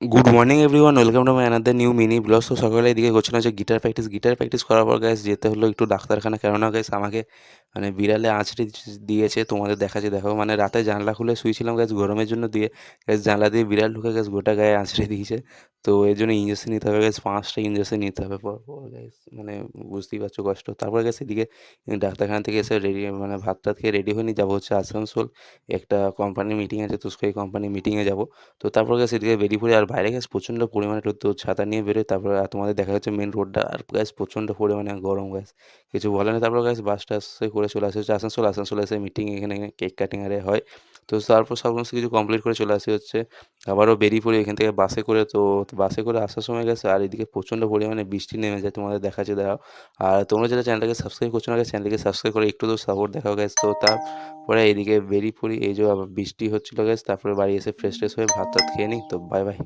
Good morning everyone, welcome to my another new mini blog. তো সকালে এদিকে করছিলাম যে গিটার প্র্যাকটিস করার পর গ্যাস যেতে হলো একটু ডাক্তারখানা, কেননা গ্যাস আমাকে মানে বিড়ালে আঁচড়ে দিয়েছে। তোমাদের দেখাচ্ছি, দেখো মানে রাতে জানলা খুলে শুয়েছিলাম গ্যাস গরমের জন্য, দিয়ে গ্যাস জানলা দিয়ে বিড়াল ঢুকে গ্যাস গোটা গায়ে আঁচড়ে দিয়েছে। তো এর জন্য ইঞ্জেকশন নিতে হবে গ্যাস, 5টা ইঞ্জেকশন নিতে হবে পর পর গ্যাস, মানে বুঝতেই পারছো কষ্ট। তারপর গ্যাস এদিকে ডাক্তারখানা থেকে এসে রেডি, মানে ভাত টাত খেয়ে রেডি হয়ে নিয়ে যাবো হচ্ছে আসানসোল। একটা কোম্পানির মিটিং আছে, তো সেই কোম্পানির মিটিংয়ে যাবো। তো তারপর গ্যাস এদিকে বেরিয়ে পড়ি, আর বাইরে গ্যাস প্রচণ্ড পরিমাণে রোদ, তো ছাতা নিয়ে বেরোই। তারপর আর তোমাদের দেখা যাচ্ছে মেন রোডটা, আর গ্যাস প্রচণ্ড পরিমাণে গরম গ্যাস, কিছু বলে না। তারপর গ্যাস বাস টাস করে চলে আসে হচ্ছে আসানসোল। আসানসোলে এসে মিটিং এখানে কেক কাটিং আরে হয়। তো তারপর সমস্ত কিছু কমপ্লিট করে চলে আসি হচ্ছে, আবারও বেরিয়ে পড়ি এখান থেকে বাসে করে। তো বাসে করে আসার সময় গেছে, আর এদিকে প্রচণ্ড পরিমাণে বৃষ্টি নেমে যায়, তোমাদের দেখাচ্ছে দাঁড়াও। আর তোমরা যারা চ্যানেলটাকে সাবস্ক্রাইব করছো না, চ্যানেলটাকে সাবস্ক্রাইব করে একটু তো সাপোর্ট দেখাও গ্যাস। তো তারপরে এইদিকে বেরিয়ে পড়ি, এই যে আবার বৃষ্টি হচ্ছিলো গ্যাস। তারপরে বাড়ি এসে ফ্রেশ ট্রেশ হয়ে ভাত টাত খেয়ে নিই। তো বাই বাই।